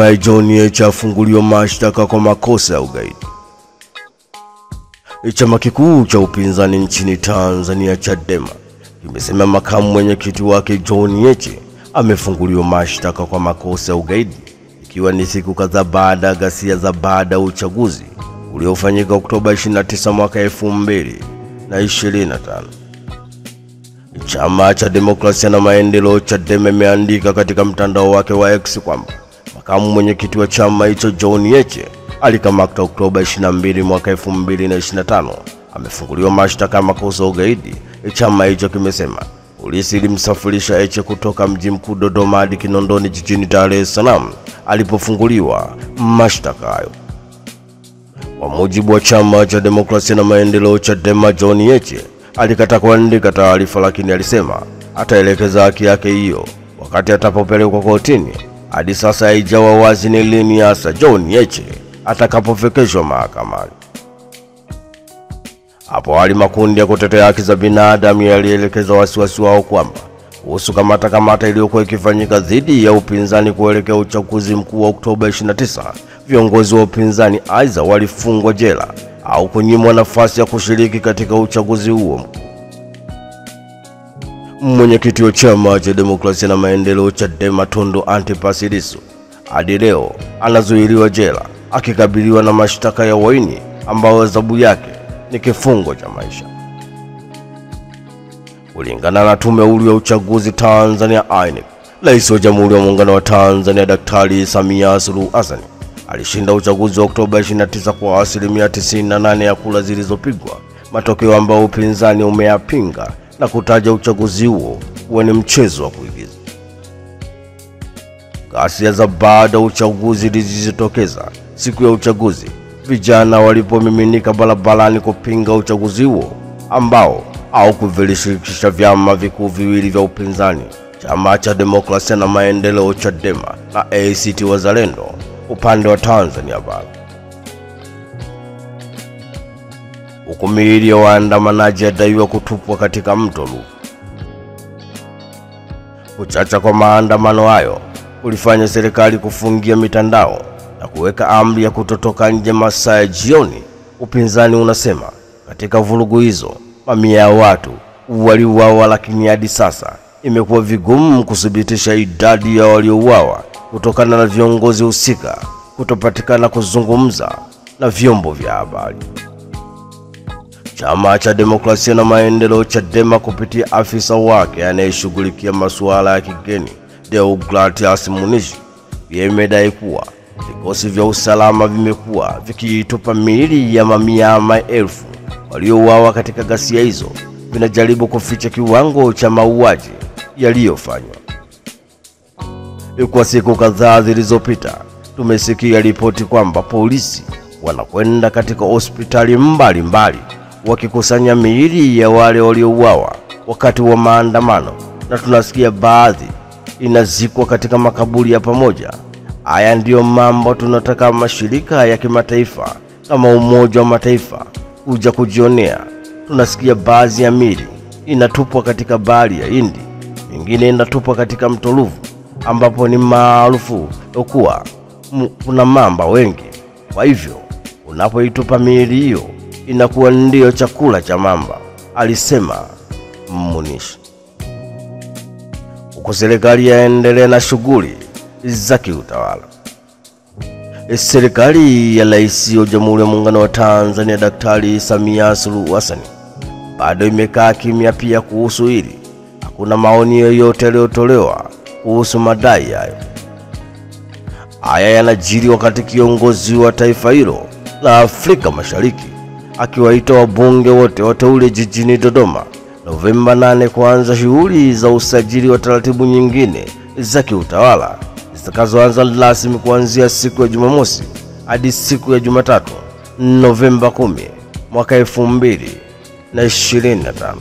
John Heche afunguliwa mashtaka kwa makosa ya ugaidi. Chama kikuu cha upinzani nchini Tanzania Chadema kimesema makamu mwenyekiti wake John Heche amefunguliwa mashtaka kwa makosa ya ugaidi, ikiwa ni siku kadhaa baada ya ghasia za baada ya uchaguzi uliofanyika Oktoba 29 mwaka 2025. Chama cha Demokrasia na Maendeleo Chadema imeandika katika mtandao wake wa X kwamba makamu mwenyekiti wa chama hicho John Heche alikamatwa Oktoba 22 mwaka 2025 amefunguliwa mashtaka ya makosa ya ugaidi. Chama hicho kimesema polisi ilimsafirisha Heche kutoka mji mkuu Dodoma hadi Kinondoni jijini Dar es Salaam alipofunguliwa mashtaka hayo. Kwa mujibu wa chama cha Demokrasia na Maendeleo Chadema, John Heche alikataa kuandika taarifa, lakini alisema ataelekeza haki yake hiyo wakati atapopelekwa kotini. Hadi sasa haijawa wazi ni lini hasa John Heche atakapofikishwa mahakamani. Hapo awali makundi ya kutetea haki za binadamu yalielekeza wasiwasi wao kwamba kuhusu kamata iliyokuwa ikifanyika dhidi ya upinzani kuelekea uchaguzi mkuu wa Oktoba 29, viongozi wa upinzani aidha walifungwa jela au kunyimwa nafasi ya kushiriki katika uchaguzi huo. Mwenyekiti wa chama cha Demokrasia na Maendeleo Chadema Tundu Antipas Lissu hadi leo anazuiliwa jela akikabiliwa na mashtaka ya uhaini ambayo adhabu yake ni kifungo cha maisha. Kulingana na tume huru ya uchaguzi Tanzania INEC, Rais wa Jamhuri ya Muungano wa Tanzania Daktari Samia Suluhu Hassan alishinda uchaguzi wa Oktoba 29 kwa asilimia 98 ya kura zilizopigwa, matokeo ambayo upinzani umeyapinga na kutaja uchaguzi huo kuwa ni mchezo wa kuigiza. Ghasia za baada ya uchaguzi zilizotokeza siku ya uchaguzi, vijana walipomiminika barabarani kupinga uchaguzi huo ambao au kuvilishirikisha vyama vikuu viwili vya upinzani, chama cha Demokrasia na Maendeleo Chadema na ACT Wazalendo upande wa Tanzania Bara. Huku miili ya waandamanaji yadaiwa kutupwa katika mto Ruvu. Kuchacha kwa maandamano hayo kulifanya serikali kufungia mitandao na kuweka amri ya kutotoka nje masaa ya jioni. Upinzani unasema katika vurugu hizo mamia ya watu waliuawa, lakini hadi sasa imekuwa vigumu kuthibitisha idadi ya waliouawa kutokana na viongozi husika kutopatikana kuzungumza na vyombo vya habari. Chama cha Demokrasia na Maendeleo Chadema kupitia afisa wake anayeshughulikia masuala ya kigeni Deogratias Munishi imedai kuwa vikosi vya usalama vimekuwa vikitupa miili ya mamia ya maelfu waliouawa katika ghasia hizo, vinajaribu kuficha kiwango cha mauaji yaliyofanywa. Kwa siku kadhaa zilizopita tumesikia ripoti kwamba polisi wanakwenda katika hospitali mbalimbali wakikusanya miili ya wale waliouawa wakati wa maandamano, na tunasikia baadhi inazikwa katika makaburi ya pamoja. Haya ndiyo mambo tunataka mashirika ya kimataifa kama Umoja wa Mataifa kuja kujionea. Tunasikia baadhi ya miili inatupwa katika bahari ya Hindi, mingine inatupwa katika mto Ruvu ambapo ni maarufu kuwa kuna mamba wengi. Kwa hivyo unapoitupa miili hiyo inakuwa ndio chakula cha mamba, alisema Munishi. Huko serikali yaendelea na shughuli za kiutawala. Serikali ya Rais wa Jamhuri ya Muungano wa Tanzania Daktari Samia Suluhu Hassan bado imekaa kimya pia kuhusu hili. Hakuna maoni yoyote yaliyotolewa kuhusu madai hayo. Haya yanajiri wakati kiongozi wa taifa hilo la Afrika Mashariki akiwaita wabunge wote wateule jijini Dodoma Novemba 8 kuanza shughuli za usajili wa taratibu nyingine za kiutawala zitakazoanza rasmi kuanzia siku ya Jumamosi hadi siku ya Jumatatu Novemba 10 mwaka 2025.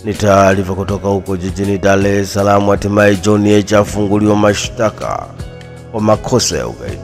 Ni taarifa kutoka huko jijini Dar es Salaam. Hatimaye John Heche afunguliwa mashtaka kwa makosa ya ugaidi.